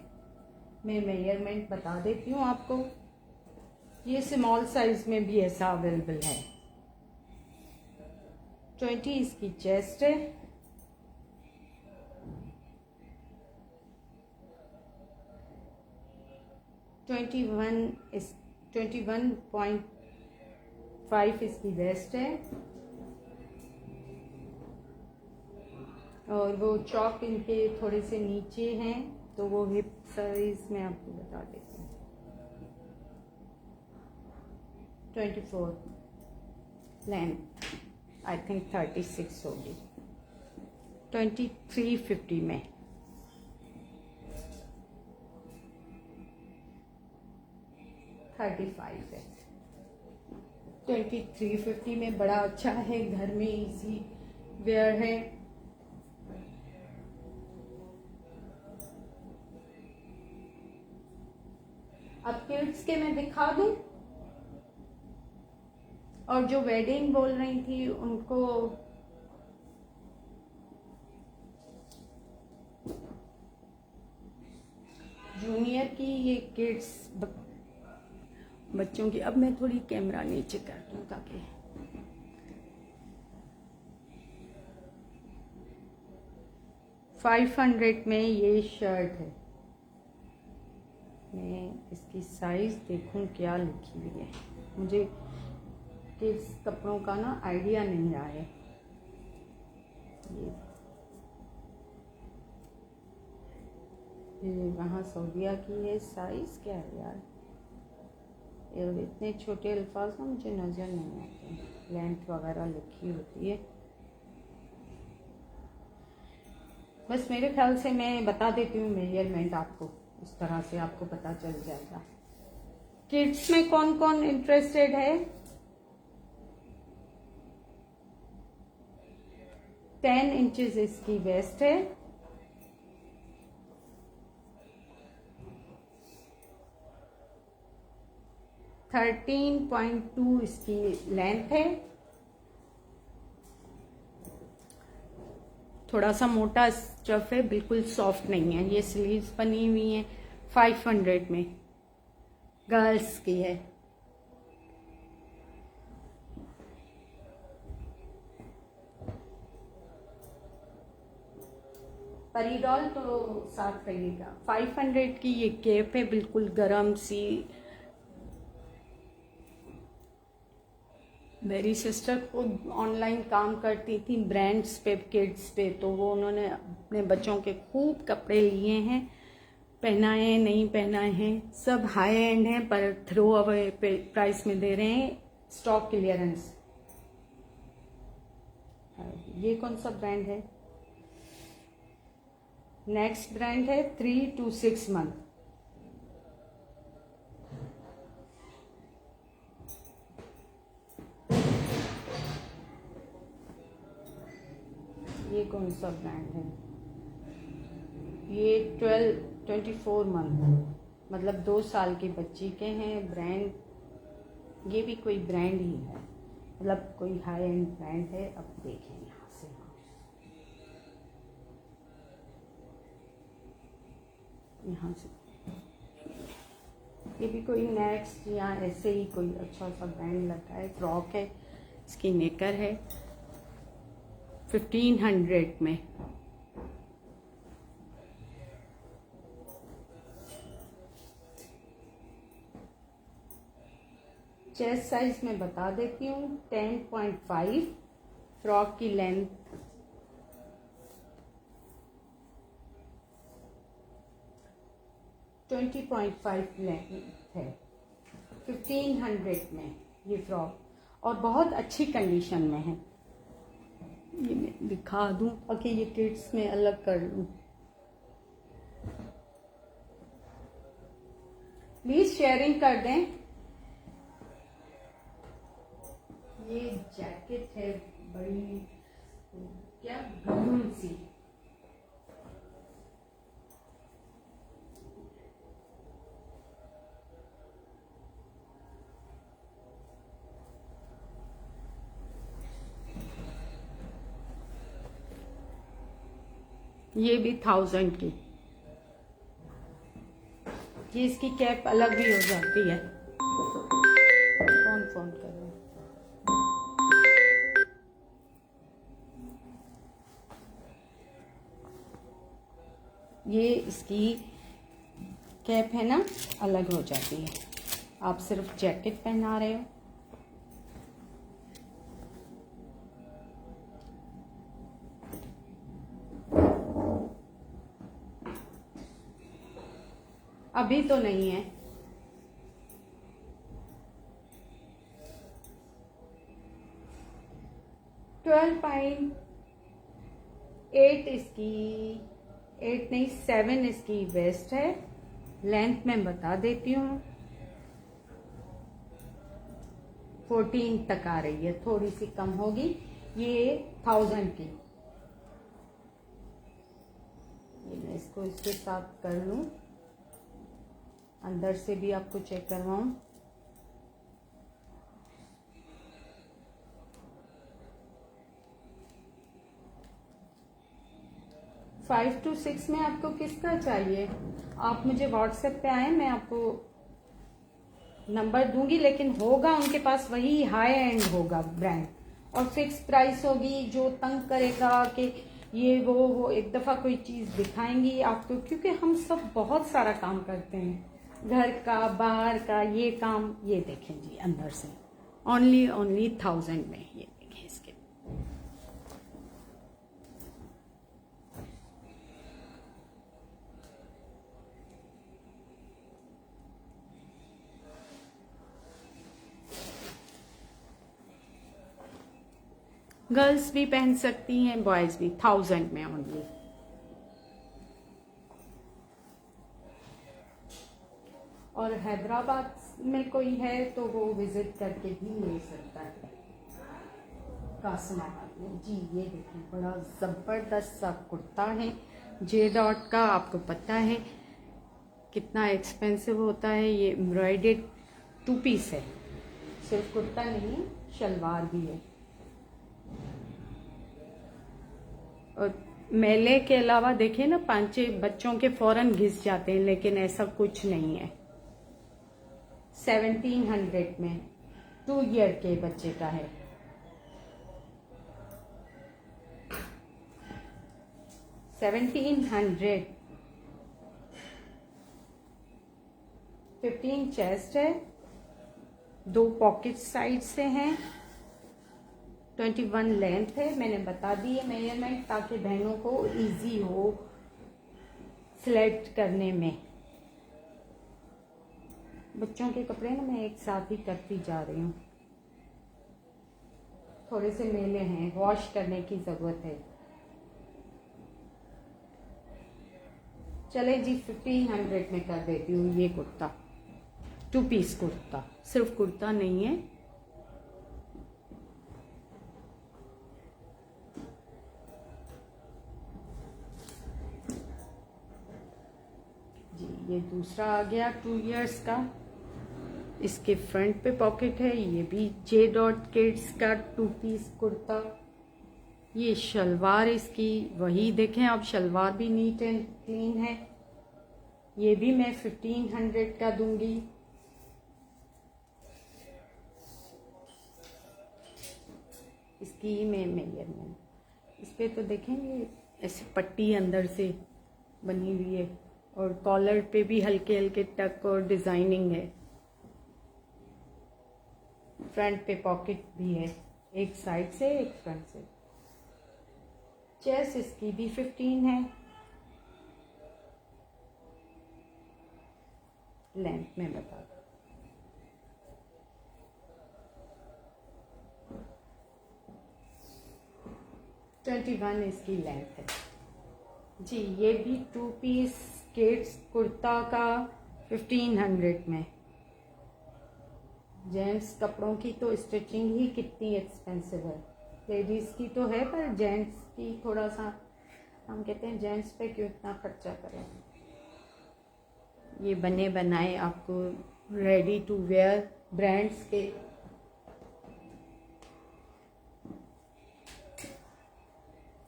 मैं मेजरमेंट बता देती हूँ आपको। ये स्मॉल साइज में भी ऐसा अवेलेबल है। 20 इसकी चेस्ट है, 21.5 इसकी वेस्ट है। और वो चॉक इनके थोड़े से नीचे हैं, तो वो हिप साइज में आपको बता देती हूँ। 24 लेंथ, आई थिंक 36 होगी। 2350 में। है 2350 में, बड़ा अच्छा है, घर में इजी वेयर है। अब किड्स के मैं दिखा दूं, और जो वेडिंग बोल रही थी उनको जूनियर की ये किड्स बच्चों की। अब मैं थोड़ी कैमरा नीचे कर दूं ताकि 500 में ये शर्ट है। मैं इसकी साइज देखूं क्या लिखी हुई है, मुझे किड्स कपड़ों का ना आइडिया नहीं रहा है। ये वहाँ सऊदिया की है, साइज क्या है यार, ये इतने छोटे अल्फाज ना मुझे नज़र नहीं आते, लेंथ वगैरह लिखी होती है। बस मेरे ख्याल से मैं बता देती हूँ मेजरमेंट आपको, इस तरह से आपको पता चल जाएगा। किड्स में कौन कौन इंटरेस्टेड है? 10 इंचेस इसकी वेस्ट है, 13.2 इसकी लेंथ है। थोड़ा सा मोटा स्टफ है, बिल्कुल सॉफ्ट नहीं है। ये स्लीव्स बनी हुई हैं। 500 में गर्ल्स की है। परिडॉल तो साथ रहेगा। 500 की ये केप है, बिल्कुल गरम सी। मेरी सिस्टर खुद ऑनलाइन काम करती थी ब्रांड्स पे, किड्स पे, तो वो उन्होंने अपने बच्चों के खूब कपड़े लिए हैं। पहनाए हैं नहीं पहनाए हैं, सब हाई एंड हैं पर थ्रो अवे प्राइस में दे रहे हैं, स्टॉक क्लियरेंस। ये कौन सा ब्रांड है? नेक्स्ट ब्रांड है 3 to 6 month। ये कौन सा ब्रांड है? ये 24 मंथ, मतलब 2 साल के बच्चे के हैं। ब्रांड ये भी कोई ब्रांड ही है, मतलब कोई हाई एंड ब्रांड है। अब देखें यहाँ से, यहाँ से ये भी कोई नेक्स्ट या ऐसे ही कोई अच्छा सा ब्रांड लगा है। फ्रॉक है, इसकी नेकर है 1500 में। चेस्ट साइज में बता देती हूँ 10.5, फ्रॉक की लेंथ 20.5 लेंथ है। 1500 में ये फ्रॉक, और बहुत अच्छी कंडीशन में है। ये मैं दिखा दूं ताकि ये किड्स में अलग कर लूं। प्लीज शेयरिंग कर दें। ये जैकेट है बड़ी, क्या बलून सी, ये भी 1000 की। ये इसकी कैप अलग भी हो जाती है। कौन फोन कर रहा है? ये इसकी कैप है ना, अलग हो जाती है। आप सिर्फ जैकेट पहना रहे हो। अभी तो नहीं है। $12.8 इसकी, 8 नहीं 7 इसकी वेस्ट है। लेंथ में बता देती हूँ 14 तक आ रही है, थोड़ी सी कम होगी। ये 1000 की। ये मैं इसको इसके साथ कर लूं, अंदर से भी आपको चेक करवाऊं। फाइव टू 6 में आपको किसका चाहिए? आप मुझे व्हाट्सएप पे आए, मैं आपको नंबर दूंगी, लेकिन होगा उनके पास वही हाई एंड होगा ब्रांड, और फिक्स प्राइस होगी। जो तंग करेगा कि ये वो एक दफा कोई चीज दिखाएंगी आपको, क्योंकि हम सब बहुत सारा काम करते हैं, घर का बाहर का, ये काम। ये देखें जी अंदर से ओनली 1000 में। ये देखें इसके गर्ल्स भी पहन सकती हैं, बॉयज भी। 1000 में ओनली। और हैदराबाद में कोई है तो वो विजिट करके भी ले सकता है। कासमाबाद में जी, ये देखें बड़ा जबरदस्त सा कुर्ता है जे डॉट का। आपको पता है कितना एक्सपेंसिव होता है। ये एम्ब्रॉयडेड 2 पीस है, सिर्फ कुर्ता नहीं शलवार भी है। और मेले के अलावा देखें ना, 5-6 बच्चों के फौरन घिस जाते हैं, लेकिन ऐसा कुछ नहीं है। 1700 में 2 ईयर के बच्चे का है। $1700। 15 चेस्ट है, 2 पॉकेट साइड से हैं, 21 लेंथ है। मैंने बता दी है मेजरमेंट, ताकि बहनों को इजी हो सिलेक्ट करने में। बच्चों के कपड़े ना मैं एक साथ ही करती जा रही हूँ, थोड़े से मैले हैं, वॉश करने की ज़रूरत है। चले जी 1500 में कर देती हूँ ये कुर्ता, 2 पीस कुर्ता, सिर्फ कुर्ता नहीं है। जी ये दूसरा आ गया 2 इयर्स का, इसके फ्रंट पे पॉकेट है। ये भी जे डॉट किड्स का 2 पीस कुर्ता। ये शलवार इसकी वही देखें आप, शलवार भी नीट एंड क्लीन है। ये भी मैं 1500 का दूंगी। इसकी मैं मेजरमेंट इस पे तो देखेंगे, ऐसे पट्टी अंदर से बनी हुई है और कॉलर पे भी हल्के हल्के टक और डिजाइनिंग है। फ्रंट पे पॉकेट भी है, एक साइड से एक फ्रंट से। चेस्ट इसकी भी 15 है। लेंथ में बता दो, ट्वेंटी 21 इसकी लेंथ है। जी ये भी 2 पीस किड्स कुर्ता का 1500 में। जेंट्स कपड़ों की तो स्टिचिंग ही कितनी एक्सपेंसिव है, लेडीज़ की तो है पर जेंट्स की थोड़ा सा, हम कहते हैं जेंट्स पे क्यों इतना खर्चा करें। ये बने बनाए आपको रेडी टू वेयर ब्रांड्स के।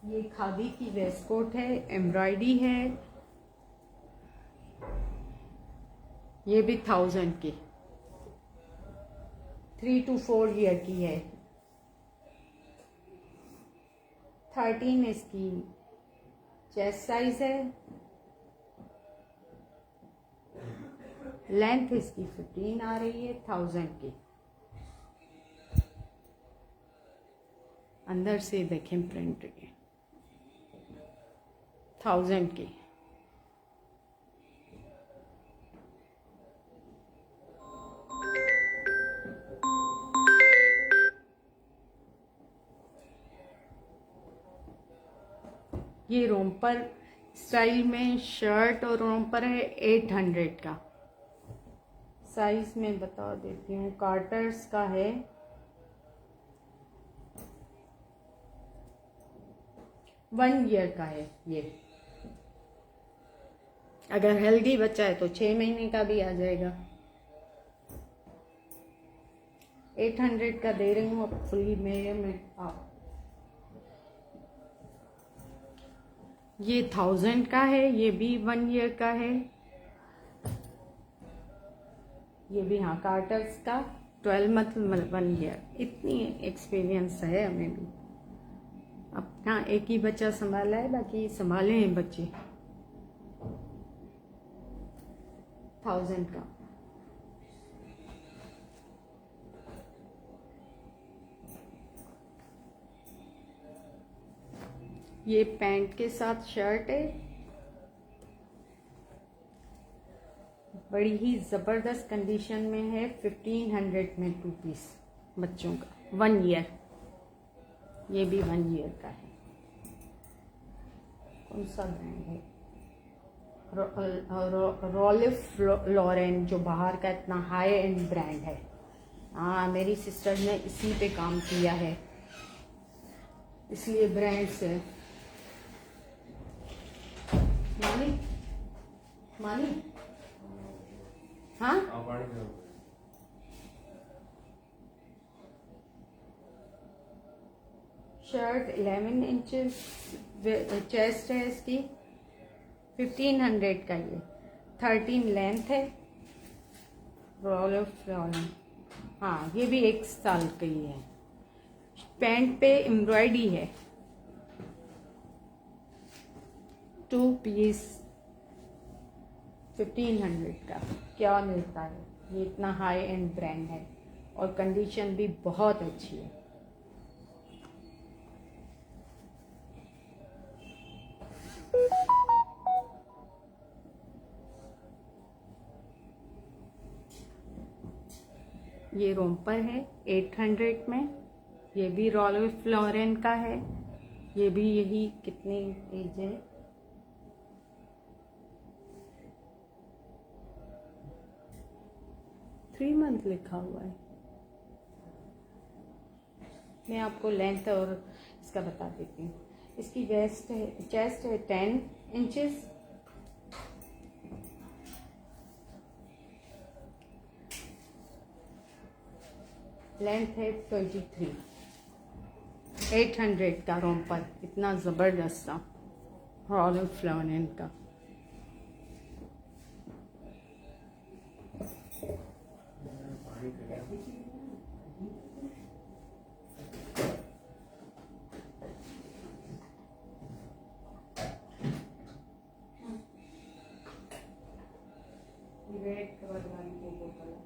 ये खादी की वेस्ट कोट है, एम्ब्रॉयडरी है। ये भी 1000 की, 3 to 4 ईयर की है। 13 इसकी चेस्ट साइज है। लेंथ इसकी 15 आ रही है, 1000 की। अंदर से देखें प्रिंट के, 1000 की। ये रोम्पर स्टाइल में शर्ट और रोम्पर है 800 का। साइज में बता देती हूँ, कार्टर्स का है। वन ईयर का है ये। अगर हेल्दी बच्चा है तो 6 महीने का भी आ जाएगा। 800 का दे रही हूँ अब फुली मेरे में। आप ये 1000 का है, ये भी 1 ईयर का है। ये भी हाँ कार्टर्स का 12 मंथ 1 ईयर। इतनी एक्सपीरियंस है हमें भी। अपना एक ही बच्चा संभाला है, बाकी संभाले हैं बच्चे। 1000 का। ये पैंट के साथ शर्ट है, बड़ी ही ज़बरदस्त कंडीशन में है। 1500 में 2 पीस बच्चों का 1 ईयर। ये भी 1 ईयर का है। कौन सा ब्रांड है? रॉल्फ लॉरेन, जो बाहर का इतना हाई एंड ब्रांड है। हाँ मेरी सिस्टर ने इसी पे काम किया है, इसलिए ब्रांड से। मानी मानी हाँ शर्ट 11 इंचेस चेस्ट है इसकी, 1500 का। ये 13 लेंथ है। रॉल्फ लॉरेन, हाँ ये भी 1 साल की है। पैंट पे एम्ब्रॉयडरी है। 2 पीस 1500 का क्या मिलता है। ये इतना हाई एंड ब्रांड है और कंडीशन भी बहुत अच्छी है। ये रोम्पर है 800 में। ये भी रॉल्फ लॉरेन का है। ये भी यही कितनी एज है, 3 मंथ लिखा हुआ है। मैं आपको लेंथ और इसका बता देती हूँ। इसकी चेस्ट है 10 इंचेस। लेंथ है 23। 800 का रोम्पर, इतना ज़बरदस्त था रॉल्फ लॉरेन का। रेड कवर वाली वो कलर।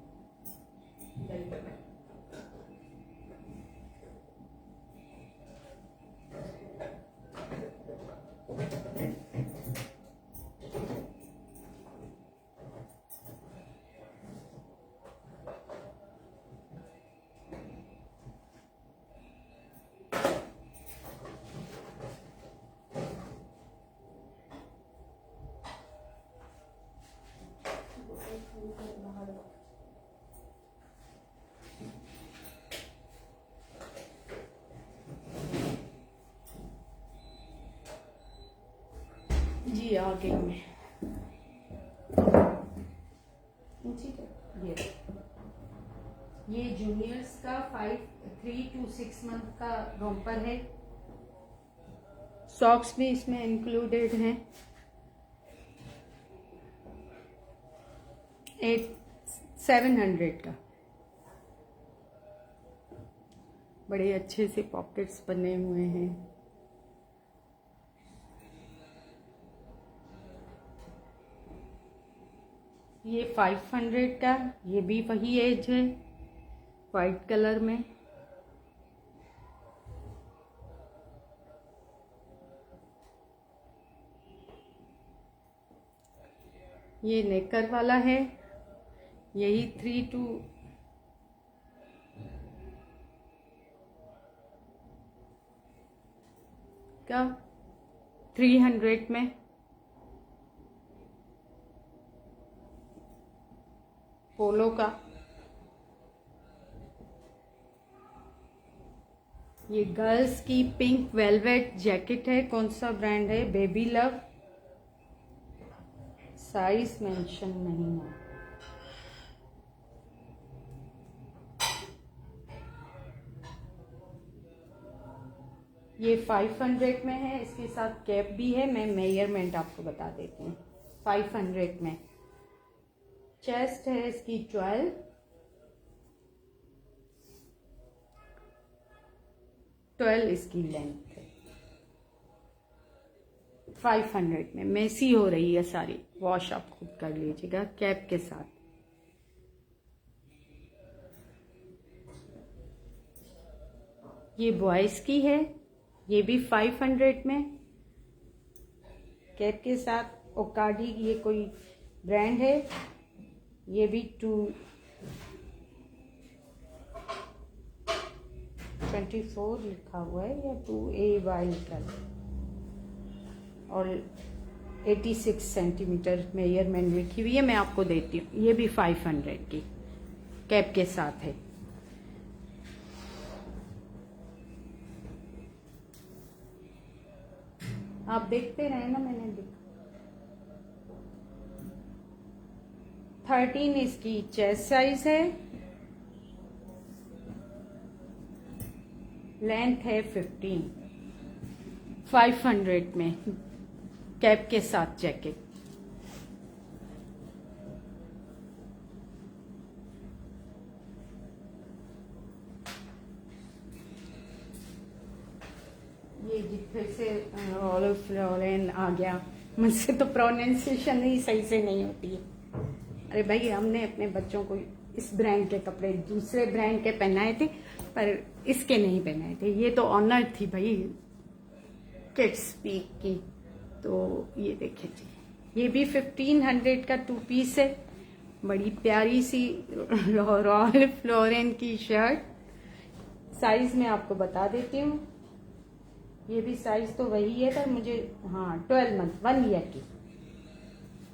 जी आ गई मैं। ये जूनियर्स का 3 to 6 मंथ का रोम्पर है। सॉक्स भी इसमें इंक्लूडेड हैं। 700 का। बड़े अच्छे से पॉकेट्स बने हुए हैं। ये 500 का। ये भी वही एज है, वाइट कलर में। ये नेकर वाला है, यही 3 to का 300 में। पोलो का। ये गर्ल्स की पिंक वेलवेट जैकेट है। कौन सा ब्रांड है? Baby love. साइज मेंशन नहीं है। ये 500 में है। इसके साथ कैप भी है। मैं मेजरमेंट आपको बता देती हूँ। 500 में चेस्ट है इसकी 12 इसकी लेंथ है। 500 में मेसी हो रही है सारी। वॉश आप खुद कर लीजिएगा कैप के साथ। ये बॉयज की है। ये भी 500 में कैप के साथ। ओकाडी ये कोई ब्रांड है। ये भी 224 लिखा हुआ है या 2AY का। और 86 सेंटीमीटर मेजरमेंट लिखी हुई है। मैं आपको देती हूँ। ये भी 500 की कैप के साथ है। आप देखते रहे ना, मैंने देखा। 13 इसकी चेस्ट साइज है। लेंथ है 15। 500 में कैप के साथ जैकेट। ये जितने से रॉल्फ लॉरेन आ गया, मुझसे तो प्रोनाउंसिएशन ही सही से नहीं होती है। अरे भाई, हमने अपने बच्चों को इस ब्रांड के कपड़े दूसरे ब्रांड के पहनाए थे, पर इसके नहीं पहनाए थे। ये तो ऑनर थी भाई किड्स स्पीक की। तो ये देखिए जी, ये भी 1500 का 2 पीस है। बड़ी प्यारी सी रॉल्फ लॉरेन की शर्ट। साइज मैं आपको बता देती हूँ, ये भी साइज तो वही है, पर मुझे 12 मंथ 1 ईयर की,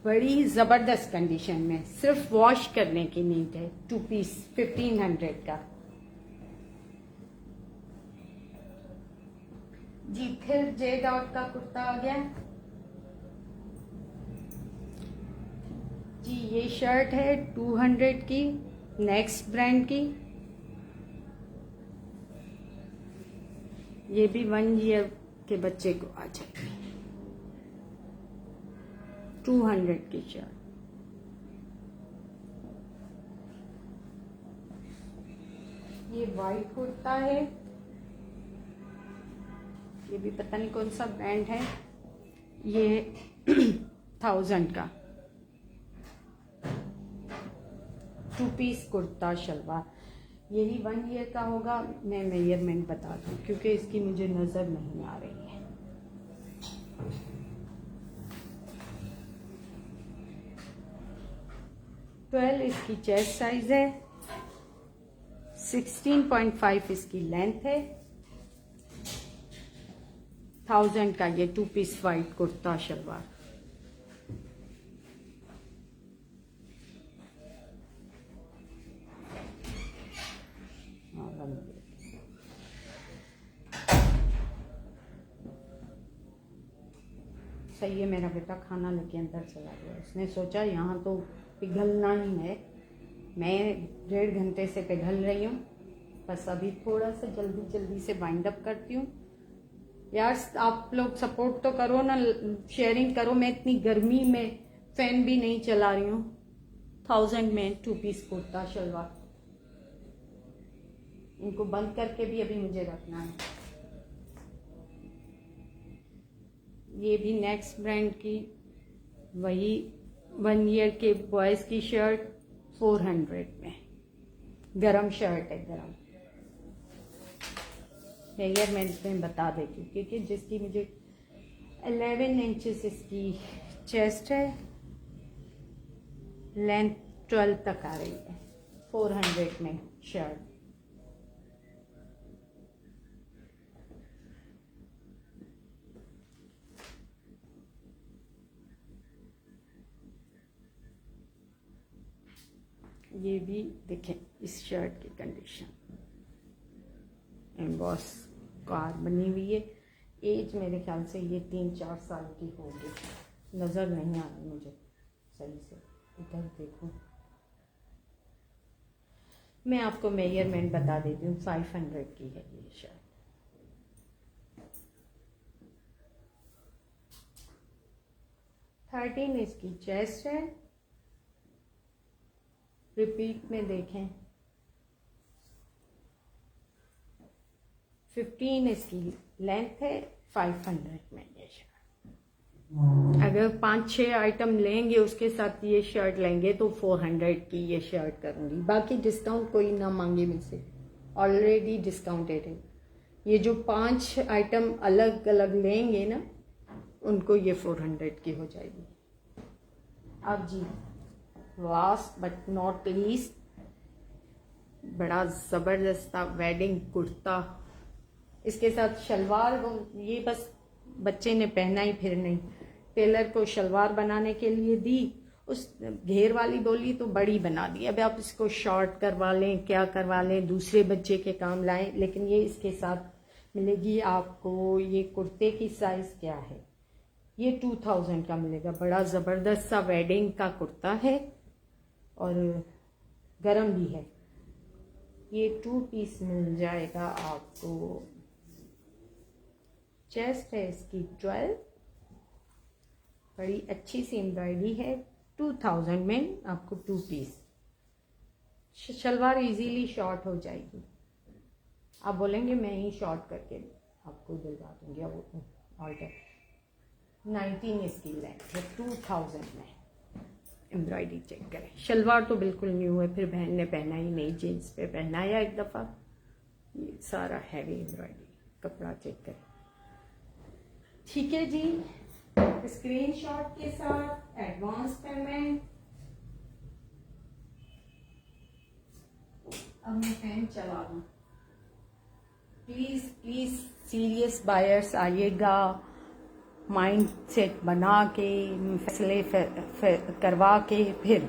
बड़ी जबरदस्त कंडीशन में, सिर्फ वॉश करने की नीड है। 2 पीस 1500 का जी। फिर जे डॉट का कुर्ता आ गया जी। ये शर्ट है 200 की, नेक्स्ट ब्रांड की। ये भी 1 ईयर के बच्चे को आ जाएगी। 200 की शर्ट। ये वाइट कुर्ता है, ये भी पता नहीं कौन सा ब्रांड है। ये 1000 का 2 पीस कुर्ता शलवार। यही 1 ईयर का होगा। मैं मेजरमेंट बता दूं क्योंकि इसकी मुझे नजर नहीं आ रही है। ट्वेल्व इसकी चेस्ट साइज है, 16.5 इसकी लेंथ है। 1000 का ये 2 पीस वाइट कुर्ता शलवार। सही है, मेरा बेटा खाना लेके अंदर चला गया। उसने सोचा यहाँ तो पिघलना ही है। मैं 1.5 घंटे से पिघल रही हूँ, बस अभी थोड़ा सा जल्दी से वाइंड अप करती हूँ। यार आप लोग सपोर्ट तो करो ना, शेयरिंग करो। मैं इतनी गर्मी में फैन भी नहीं चला रही हूँ। 1000 में 2 पीस कुर्ता शलवार। इनको बंद करके भी अभी मुझे रखना है। ये भी नेक्स्ट ब्रांड की, वही 1 ईयर के बॉयज की शर्ट 400 में। गरम शर्ट है, गरम। मेजरमेंट में बता देती हूँ क्योंकि जिसकी मुझे 11 इंचेस इसकी चेस्ट है, लेंथ 12 तक आ रही है। 400 में शर्ट। ये भी देखें इस शर्ट की कंडीशन, एम्बॉस कार बनी हुई है। एज मेरे ख्याल से ये 3-4 साल की होगी। नज़र नहीं आ रही मुझे सही से, इधर देखूं। मैं आपको मेजरमेंट बता देती हूँ। 500 की है ये शर्ट। थर्टीन इसकी चेस्ट है। रिपीट में देखें। 15 इसकी लेंथ है। 500 में ये शर्ट। अगर 5-6 आइटम लेंगे उसके साथ ये शर्ट लेंगे तो 400 की ये शर्ट करूंगी। बाकी डिस्काउंट कोई ना मांगे मुझसे, ऑलरेडी डिस्काउंटेड है। ये जो 5 आइटम अलग अलग लेंगे ना, उनको ये 400 की हो जाएगी। अब जी लास्ट बट नॉट लीस्ट, बड़ा ज़बरदस्त वेडिंग कुर्ता। इसके साथ शलवार, ये बस बच्चे ने पहना ही फिर नहीं। टेलर को शलवार बनाने के लिए दी, उस घेर वाली बोली तो बड़ी बना दी। अब आप इसको शॉर्ट करवा लें, क्या करवा लें, दूसरे बच्चे के काम लाएं, लेकिन ये इसके साथ मिलेगी आपको। ये कुर्ते की साइज़ क्या है, ये 2000 का मिलेगा। बड़ा ज़बरदस्त सा वेडिंग का कुर्ता है और गरम भी है। ये 2 पीस मिल जाएगा आपको। चेस्ट है इसकी 12, बड़ी अच्छी सी एम्ब्रॉयडरी है। 2000 में आपको 2 पीस। शलवार इजीली शॉर्ट हो जाएगी। आप बोलेंगे मैं ही शॉर्ट करके आपको दिलवा दूंगी। अब ऑल्टर 19 इसकी लेंथ है। 2000 में एम्ब्रॉयडरी चेक करें। शलवार तो बिल्कुल न्यू है, फिर बहन ने पहना ही नहीं, जीन्स पे पहनाया एक दफ़ा। ये सारा हैवी एम्ब्रॉयडरी, कपड़ा चेक करें। ठीक है जी, स्क्रीनशॉट के साथ एडवांस पेमेंट अब मैं फैन चला दूँ। प्लीज प्लीज सीरियस बायर्स आइएगा, माइंड सेट बना के फैसले करवा के, फिर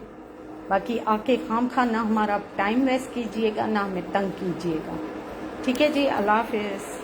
बाकी आके खाम खा ना हमारा टाइम वेस्ट कीजिएगा, ना हमें तंग कीजिएगा। ठीक है जी, अल्लाह हाफिज़।